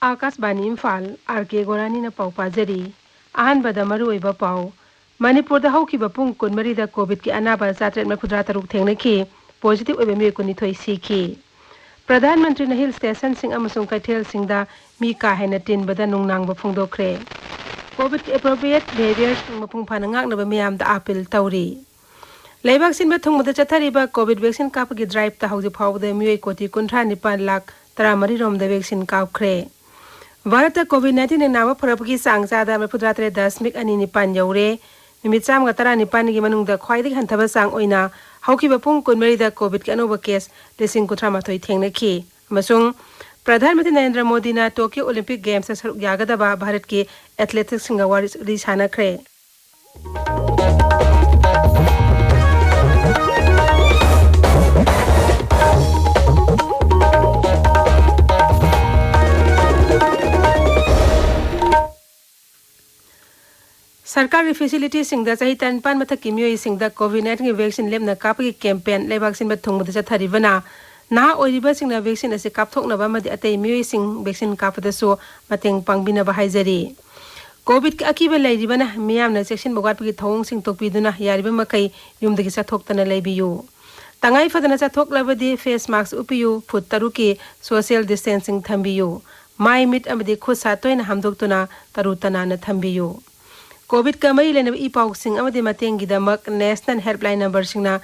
Akashvani Imphal R K गोरानी न पाउ पाजरी अहनबदा मरुइबा पाउ मणिपुर दा हौकिबा पुंग कुनमरी दा कोविड की अनाबा 773 थेंगनखी पॉजिटिव ओबे मी कुनिथोई सीखी प्रधानमंत्री न हिल स्टेशन सिंग अमसुंग कैथेल सिंग दा मी का हेना तिनबदा नुंगनांग बा फुंगदोखरे कोविड की एप्रोप्रिएट बिहेवियर्स मपुंग फाना ngaknaba miyam da appeal tawri लेबाक सिन थुंगबदा चथरिबा कोविड वैक्सीन कापगी ड्राइव ता हौजि फावदा मियोय कोटी 95 लाख 13 रोम दा वैक्सीन कापख्रे भारत कोविड 19 नावा फरपगी सांग चादा 73.9 यौरे निमित 119 गी मनुंग ख्वाइदि हंथबा सांग ओइना हौकिबा पुंग कुनमरी दा कोविड के अनोबा केस 93 थेंगनखी अमसुंग प्रधानमंत्री नरेंद्र मोदी ना टोक्यो ओलंपिक गेम्स सरुक यागदबा भारत के एथलेटिक्स सिंगा वारी सानखरे सरकारी फैसिलिटी सिंगदा चाही तनपान मथकी मियोई सिंगदा कोविड 19 वैक्सीन लेबना कापगी कैंपेन लेबाक सिन थुंगबदा चथरिबना ना ओइरिबा सिंगना वैक्सीन असे कापथोकनबा मदि अतै मियोई सिंग वैक्सीन कापदसो मतेंग पांगबिनबा हाइजरी कोविड के अकीबा लैरिबना मियामना सेक्शन बगाटपगी थौंग सिंग तोकबिदुना यारिबा मकै युमदगी चथोकतना लैबियु तंगाई फदना चथोकलबदि फेस मास्क उपियु फुट तरुकी सोशल डिस्टेंसिंग थंबियु माई मिट अमदि खुद सातोइना हमदोक्तुना तरुतना न थंबियु कोविड का मई लेनब इपाउसिंग अमदि मतेंगिदमक नेशनल हेल्पलाइन नंबर सिंगना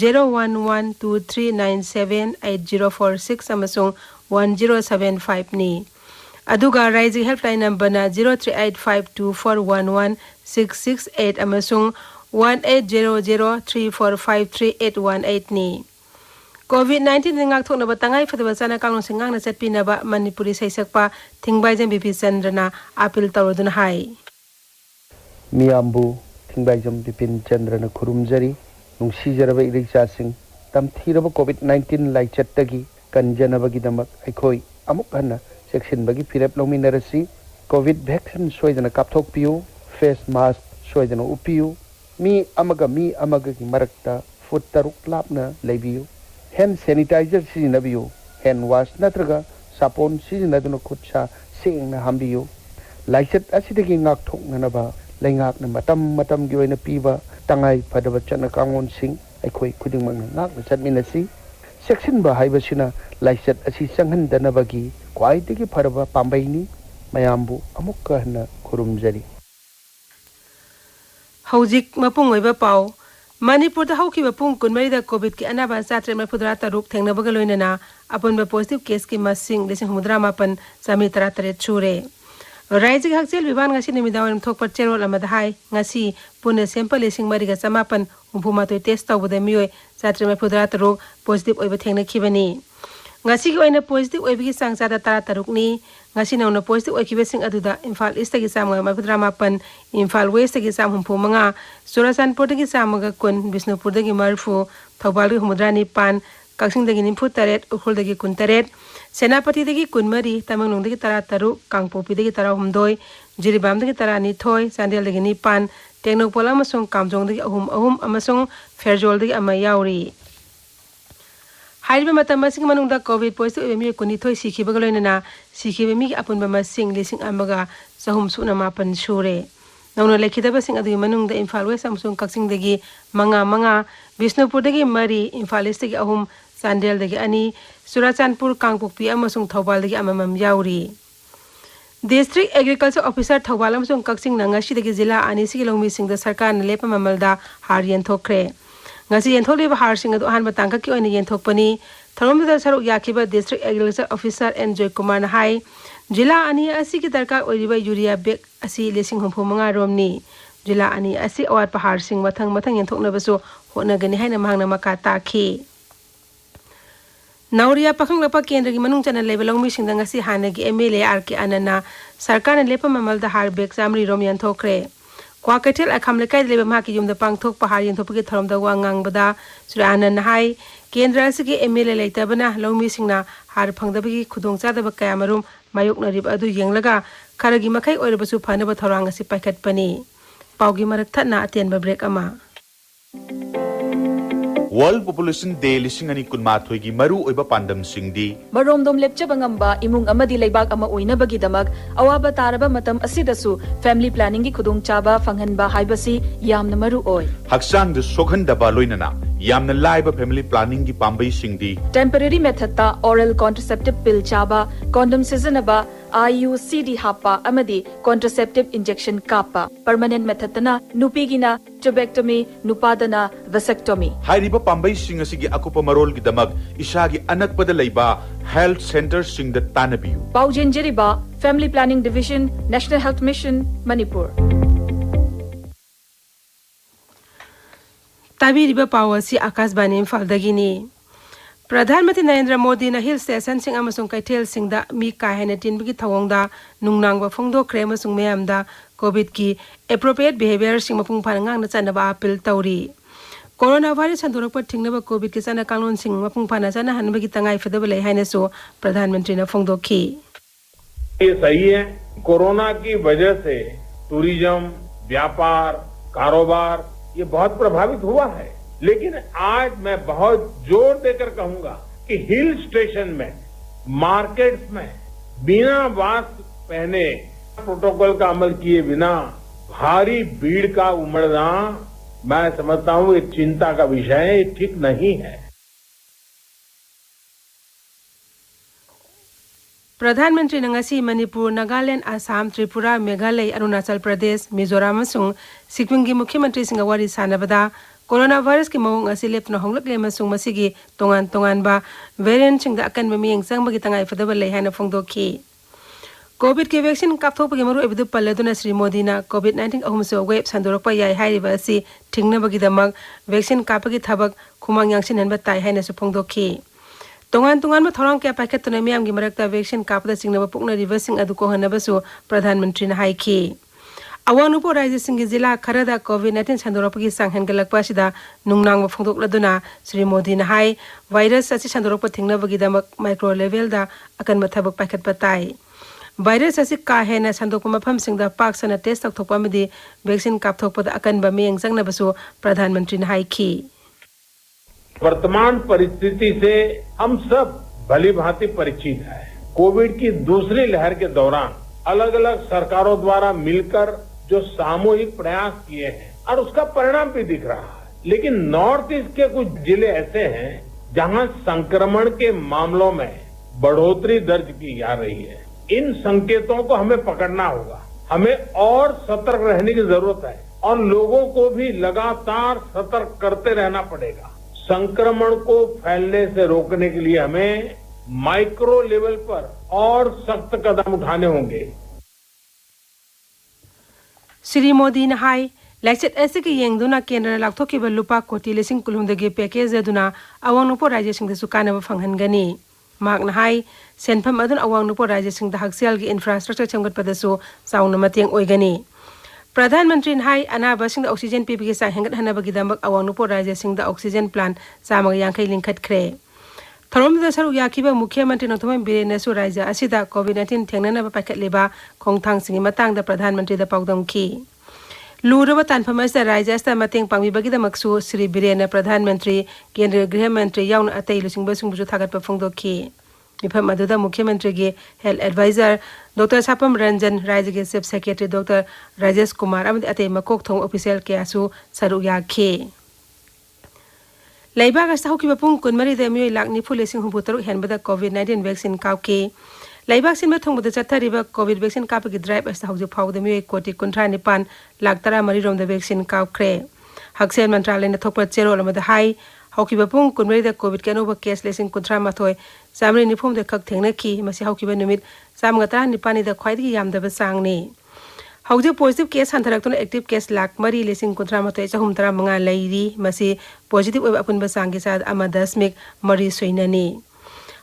0112397804 अमसुंग 1075 नि अदुगा राइज हेल्पलाइन नंबर ना 0385241166 अमसुंग 1800345381 नि कोविड 19 निंगाक थोनबा तंगाई फदबा चाना कांगलों सिंगांगना चटपिनबा मणिपुरी सैसकपा थिंगबाइजम बीपी चंद्रना अपील तौरदुन हाई मियाम्बु थिंगबाइजम बिपिन चंद्रन खुरुमजरी नुंसीजरब इरिक्सासिंग तमथीरब कोविड 19 लाइचत्तगी कंजनबगिदमक अखोई अमुक हन्ना सेक्शनबगी फिरेप लौमिनरसी कोविड वैक्सीन सोयदना कापथोकपियु फेस मास्क सोयदना उपियु मी अमगगी मरक्ता फुट तरुक लापना लेबियु हैंड सैनिटाइजर सिजिनबियु हैंड वाश नत्रगा सापोन सिजिनदुना खुदसा सेंगना हांबियु लाइचत असिदगी ngakthoknaba लेंगाकना मतम की ओइना पीबा तंगाई फदबा चना कांगोन सिंग अखोई खुदिंगमंग ngakna चटमिनसी सेक्शन बा हाइबसिना लाइचत असि संहनदनबगी क्वाइदगी फरबा पांबैनी मयामबु अमुक हना खुरुमजरी हौजिक मपुंग ओइबा पाउ मणिपुर दा हौकिबा पुंग कुनमरीदा कोविड की अनाबा 773 थेंगनबगा लोइनना अपुनबा पॉजिटिव केस की मसिंग 1938 समी 33 छुरे राज्य के हकचेल विभाग ngasi निमिदावरम थोकपर चेरोल अमदा हाई ngasi पुने सैंपल 9,458 उफुमातोय टेस्ट तौबदा मियोय 773 पॉजिटिव ओइबा थेंगनखिबनी ngasi की ओइना पॉजिटिव ओइबगी सांगचादा 33 नि ngasi नौना पॉजिटिव ओइखिबसिंग अदुदा इम्फाल ईस्ट की सामगा 58 इम्फाल वेस्ट की साम 35 चुराचानपुर की सामगा 10 बिष्णुपुर की 40 थौबाल की 9 कक्सिंग दगी 48 उखुल दगी 19 सेनापति दगी 19 तमंगलोंग दगी 13 कांगपोपी दगी 13 जिरीबाम दगी 12 चांदेल दगी 9 टेक्नोपोल अमसुंग कामजोंग दगी 3 अमसुंग फेरजोल दगी अमा याउरी हाइरिबा मतम मसिंग मनुंगदा कोविड पॉजिटिव एमी कुनिथोय सिखिबगा लोइनना सिखिबे मी अपुनबा मसिंग लिसिंग अमगा सहुम सुना मापन सुरे नौना लेखिदबा सिंग अदुगी मनुंगदा इम्फाल वेस्ट अमसुंग कक्सिंग दगी मंगा बिष्णुपुर दगी 3 इम्फाल ईस्ट दगी 3 चांदेल दगी 2 चुराचानपुर कांगपोपी अमसुंग थौबाल दगी अममम याउरी डिस्ट्रिक्ट एग्रीकल्चर ऑफिसर थौबाल अमसुंग कक्सिंग नंगाशी दगी जिला अनिसी की लौमीसिंगदा सरकार न लेपा ममलदा हार येंथोखरे ngasi yentholiba harsing adu ahanba tangka ki oina yenthokpani tharomda saruk yakiba district agriculture officer Enjoy Kumar na hai jila ani asi ki darkar oiriba urea bag asi lesing humpu manga romni jila ani asi awat pa harsing mathang yenthokna basu hona gani haina mahangna maka takhi Nauria pakhang lapa kendra gi manung chana level longmi singda ngasi hanagi MLA RK Anana sarkar na lepa mamalda har bag samri rom yenthokre क्वाकटेल अखम लेकाय लेबा माकी युमदा पांगथोक पहाड़ यंथोपगी थरमदा वांगांगबदा सुरानन high केंद्र असगी MLA लेतबना लौमी सिंगना हार फंगदबगी खुदोंचादब कयामरुम मायोकनरिब अदु येंगलगा खरगी मखै ओइरबसु फनब थौरांग असि पाइखटपनी पाउगी मरक थना अतेनबा break अमा World Population Day lising ani kunmathoi gi maru oiba pandam singdi maromdom lepchaba ngamba imung amadi leibak ama oinabagi damak awaba taraba matam asidasu family planning gi khudung chaba fanghanba haibasi yamna maru oi haksang de sokhandaba loinana yamna laiba family planning gi pambai singdi temporary method ta oral contraceptive pill chaba condom seasonaba IUCD hapa amadi contraceptive injection kapa permanent method na nupigina tubectomy nupadana vasectomy hairiba pambai sing asigi akupa marol gi damag isagi anakpada leiba health center sing da tanabiu paujenjeriba family planning division national health mission manipur tabiriba pawasi akasbani Imphal dagini Pradhanmantri Narendra Modi na hill station sing amasung kaithel sing da mi ka hena tin bigi thawong da nungnangba phongdo kre amasung meyam da covid ki appropriate behavior sing mapung phanang na chanaba appeal tawri coronavirus sandorakpa thingna covid ki chana kanglon sing mapung phana chana hanbagi tangai fadaba lei haina so Pradhanmantri na phongdo ki ये सही है corona की वजह से tourism व्यापार कारोबार ये बहुत प्रभावित हुआ है लेकिन आज मैं बहुत जोर देकर कहूंगा कि हिल स्टेशन में मार्केट्स में बिना मास्क पहने प्रोटोकॉल का अमल किए बिना भारी भीड़ का उमड़ना मैं समझता हूं एक चिंता का विषय है ठीक नहीं है Pradhanmantri nangasi Manipur, Nagaland, Assam, Tripura, Meghalaya, Arunachal Pradesh, Mizoram amasung Sikkim gi Mukhyamantri singa wari sanabada coronavirus ki mawong asi lepna honglak le masung masigi tongan ba variant sing da akan mamiyeng sangbagi tangai fadaba lei hana phongdokhi covid ki vaccine kapthokpagi maru ebidu palladuna Sri Modi na covid-19 ahumso wave sandorakpa yai hairiba asi thingna bagi damak vaccine kapagi thabak khumang yangsin hanba tai haina su phongdokhi tongan ma thorang kya paikhatuna miyam gi marakta vaccine kapda singnaba pukna reversing adu ko hanaba su Pradhanmantri na haiki Awangnupo Rajya Singhi Zila Kharada COVID-19 Sandorapagi Sanghan Galakpa Sida Nungnang Phongdok Laduna Sri Modi na hai virus asi Sandorapa thingna bagi damak micro level da akan mathabak paikhat patai virus asi ka hena sandokpa mapham singda pak sana test takthokpa madi vaccine kapthokpa da akan ba meyang jangna basu Pradhanmantri na hai ki वर्तमान परिस्थिति से हम सब भली भांति परिचित हैं Covid की दूसरी लहर के दौरान अलग अलग सरकारों द्वारा मिलकर जो सामूहिक प्रयास किए हैं और उसका परिणाम भी दिख रहा है लेकिन नॉर्थ ईस्ट के कुछ जिले ऐसे हैं जहां संक्रमण के मामलों में बढ़ोतरी दर्ज की जा रही है इन संकेतों को हमें पकड़ना होगा हमें और सतर्क रहने की जरूरत है और लोगों को भी लगातार सतर्क करते रहना पड़ेगा संक्रमण को फैलने से रोकने के लिए हमें माइक्रो लेवल पर और सख्त कदम उठाने होंगे Sri Modi na hai Laichet ase ki yengduna kendra lakthokiba lupa koti lesing kulhumdagi package aduna awangnupo rajya singda sukana ba phanghan gani mak na hai senpham adun awangnupo rajya singda haksial gi infrastructure chamgat padasu sauna mateng oigani Pradhanmantri na hai anaba singda oxygen pipigi sa hengat hanabagi damak awangnupo rajya singda oxygen plant samag yangkai lingkhat khre Tharom da saru yakiba Mukhyamantri Nongthomai Birenasu rajya asida COVID-19 thengnana ba paikhat leba khongthang singi matang da Pradhanmantri da paudam ki Luraba tanpham asa rajya sta mateng pangmi bagi da maksu Sri Birena Pradhanmantri Kendriya Griha Mantri yaun atai lusingba sungbu thagat pa phongdokhi Mifam aduda Mukhyamantri ge health advisor Dr. Sapam Ranjan Rajya ge chief secretary Dr. Rajesh Kumar amadi atai makok thong official ke asu saru yakhe Laibag as tahuki bapung kunmari da miyoy lak nifu lesing humputaruk henbada COVID-19 vaccine kauke. Laibag sin mathong buda chatha riba COVID vaccine kapagi drive as tahuk phaw da miyoy koti kuntra nipan lak tara mari rom da vaccine kaukre. Haksel mantralay na thokpa chero lamada hai hauki bapung kunmari da COVID kanoba case lesing kuntra mathoy samri nifum da khak thengna ki masi hauki ba numit samga tara nipani da khwaidagi yamda ba sangni. Hauja positive case hantarakton active case lak mari lesing kuntra matoi chahum tara manga lairi masi positive oba apun basangi sad ama dasmik mari soinani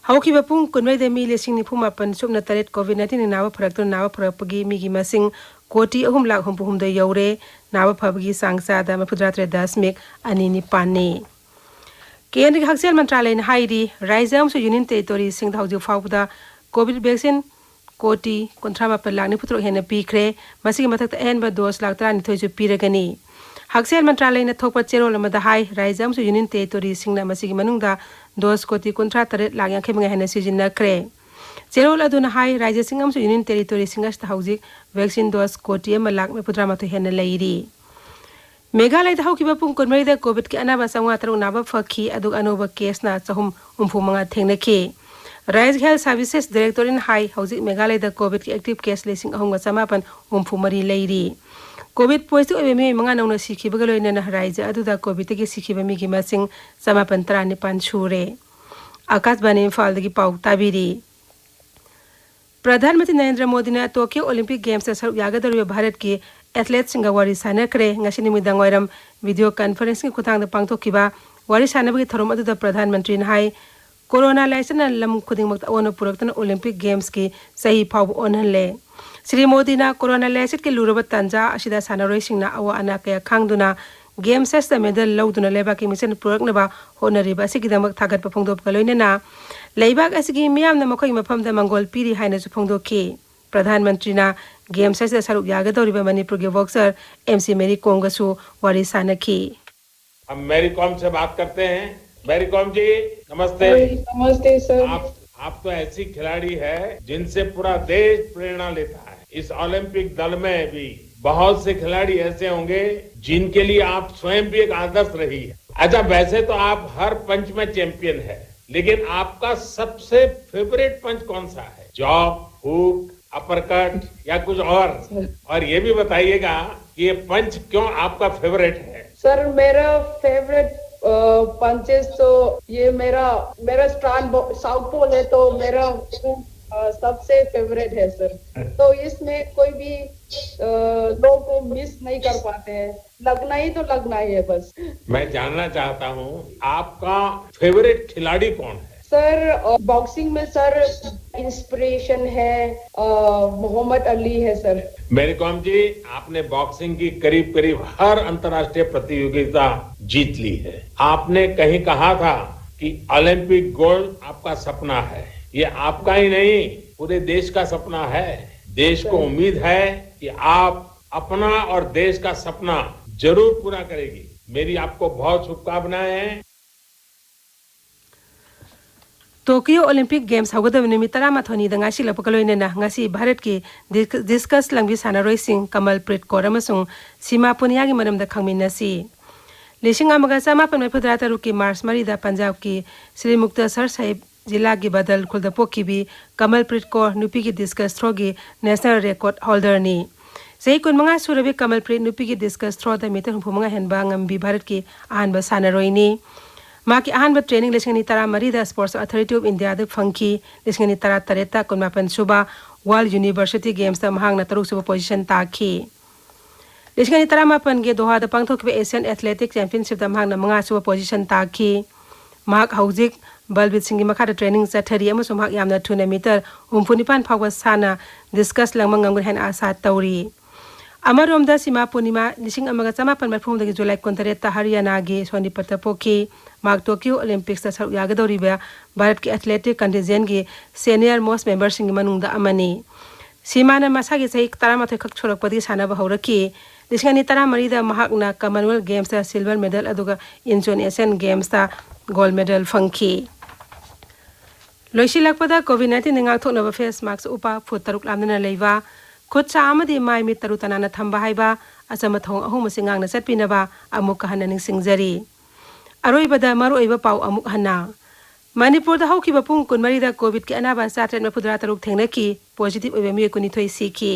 hauki bapung kunmai de mi lesing ni phuma pan subna taret COVID-19 nawa pharakton nawa pharapagi mi gi masing koti ahum lak hum puhum de yaure nawa phabagi sangsa da mafudra dasmik ani ni panni Kendriya Haksel Mantralay na hairi Raizam so Union Territory sing hauju phawda COVID vaccine Koti kontra ma pelak ni putro hena pikre masih matak ta en ba dos lak tra ni thoi ju piragani Hakseal Mantralay thokpa cherol amada hai Raija amsu Union Territory singna masigi manungda 2.53 lakh yankhaimanga hena sijinakre. Cherol aduna hai Raija sing amsu Union Territory singas ta hauzik vaccine dose 1,40,000 hena leiri. Meghalaya da haukiba pung konmari da COVID ki anaba sangwa tarung naba fakhi aduk anoba case na chahum umphumanga thengnaki. Raija Health Services Director in Hai hauzik Meghalaya da COVID ki active case lesing ahunga samapan umphumari leiri. COVID positive OME mga nauna sikhiba galoy na Raija aduda COVID ki sikhiba mi ki masing samapan 35 shure. Akashbani Imphal dagi pau tabiri. प्रधानमंत्री नरेंद्र मोदी ने Tokyo Olympic games से सर्व यागदरुवे भारत की athlete सिंगा वारी सानकरे ngasi निमिदांग वायरम video conference की खुतांग पांगथोकिबा वारी सानबगी थरोम अदुदा प्रधानमंत्री ने हाई कोरोना लाइसन लम खुदिंगमक ओन पुरक्तन ओलंपिक गेम्स की सही फाव ओनहले श्री मोदी ना कोरोना लाइसन के लुरब तंजा असिदा सानरोय सिंगना अवा अना कया खांगदुना गेम्स एस मेडल लौदुना लेबा की मिशन पुरक्नबा होनरिबा सिगिदमक थागत पफोंदोप गलोइनेना लेबाक असगी मियामना मखोई मफमदा मंगोल पीरी हाइना सुफोंदोकी प्रधानमंत्री ना गेम्स से सरुक यागदौरिबा मणिपुर के बॉक्सर एमसी मेरी कॉम गसु वारी सानकी। हम मेरी कॉम से बात करते हैं। मेरी कॉम जी नमस्ते। नमस्ते सर। आप तो ऐसी खिलाड़ी है जिनसे पूरा देश प्रेरणा लेता है। इस ओलंपिक दल में भी बहुत से खिलाड़ी ऐसे होंगे जिनके लिए आप स्वयं भी एक आदर्श रही है। अच्छा, वैसे तो आप हर पंच में चैंपियन है, लेकिन आपका सबसे फेवरेट पंच कौन सा है? जॉब, हुक, अपरकट या कुछ और ये भी बताइएगा कि ये पंच क्यों आपका फेवरेट है? सर मेरा फेवरेट पंचेस तो ये मेरा स्ट्रांड साउथ पोल है तो मेरा सबसे फेवरेट है सर। तो इसमें कोई भी लोग को मिस नहीं कर पाते हैं, लगना ही तो लगना ही है बस। मैं जानना चाहता हूँ आपका फेवरेट खिलाड़ी कौन है? सर बॉक्सिंग में सर इंस्पिरेशन है मोहम्मद अली है सर। मेरी कॉम जी, आपने बॉक्सिंग की करीब करीब हर अंतर्राष्ट्रीय प्रतियोगिता जीत ली है। आपने कहीं कहा था कि ओलंपिक गोल्ड आपका सपना है। ये आपका ही नहीं पूरे देश का सपना है। देश को उम्मीद है कि आप अपना और देश का सपना जरूर पूरा करेगी। मेरी आपको बहुत शुभकामनाएं हैं। टोक्यो ओलंपिक गेम्स हौगदब निमित 13 ngasi lapakaloinena ngasi भारत की डिस्कस लंगबी सानारोय सिंह कमलप्रीत कौर अमसुंग सीमा पुनिया की मरमदा खंगमिनसी लिसिंग अमगा समापन मफुद्रा तरुक की मार्च मरीदा पंजाब की श्री मुक्तसर साहिब जिला की बदल खुलदपो की भी कमलप्रीत कौर नुपी की डिस्कस थ्रो की नेशनल रिकॉर्ड होल्डर नी सही कुनमंगा सुरबी कमलप्रीत नुपी की डिस्कस थ्रो द मीटर हुफुमंगा हेनबा ngam भारत की आहनबा सानारोय नी माकी आहनबा ट्रेनिंग लिसिंग तरा मरीदा स्पोर्ट्स अथॉरिटी ऑफ इंडिया द फंकी लिसिंग तरा तरेता कुनमापन सुबा वर्ल्ड यूनिवर्सिटी गेम्स द महांगना तरुक सुबा पोजीशन ताखी लिसिंग तरा मापन के दोहा द पांगथोकबे एशियन एथलेटिक चैंपियनशिप द महांगना मंगा सुबा पोजीशन ताखी महाक हौजिक बलबीर सिंह मखा ट्रेनिंग चथरी अमसुम महाक यामना थुना मीटर 49 फावबा साना डिस्कस लंगमंगम हेन आशा तौरी अमरोमदा सीमा पूर्णिमा लिसिंग अमगा चमापन मरफुमदगी जुलाई 23 हरियाणा गे सोनीपत पोकी मार्क टोक्यो ओलंपिक्स सर यागदौरिबा भारत की एथलेटिक कंटिजेंट की सीनियर मोस्ट मेंबर सिंह मनुंगदा अमनी सीमाना मसागी सही 13 खक छोरकपदी सानबा हौरकी लिसिंग 13 महाकना कॉमनवेल्थ गेम्स दा सिल्वर मेडल अदुगा इंडोनेशियन गेम्स दा गोल्ड मेडल फंकी लोइसिलकपदा कोविड-19 निंगाथोनबा फेस मास्क उपा फुट 3 लामना लेवा खुद चामदी माइ मिट 3 तनाना थंबा हाइबा असमथों अहुम सिंगांगना चटपिनबा अमुक हन्ना निंगसिंगजरी अरोइबदा मरुइबा पाउ अमुक हन्ना मणिपुर दा हौखिबा पुंग 19 दा कोविड के अनाबा 753 थेंगनकी पॉजिटिव ओइबा मी 19 सीकी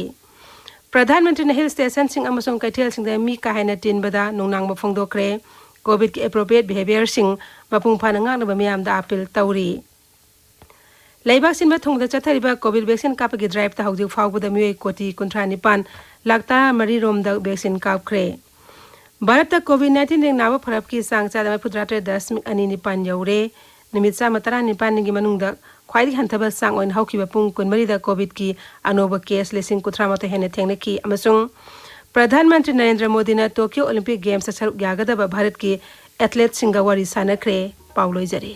प्रधानमंत्री हिल स्टेशन सिंग अमसों कैथेल सिंग दा मी काहायना तिनबदा नोंनांग बफोंदोक्रे कोविड के एप्रोप्रिएट बिहेवियर सिंग मपुंग फाना nganaba miyam da appeal tawri Laibak sinba thungda chathariba COVID vaccine kapagi drive ta hauji fawbuda mioi koti 39 lakta mari rom da vaccine kapkhre Bharat ta COVID-19 ring nawa pharap ki sang cha da pudratre 10.29 yaure nimit sa matara nipan gi manungda khwaidi hanthaba sang oin haukiba pung 19 da COVID ki anoba case lesing kuthramata hene thengna ki amasung प्रधानमंत्री नरेंद्र मोदी ने Tokyo Olympic Games सर यागदबा भारत की athlete सिंगा वारी सानखरे पाउलोइजरे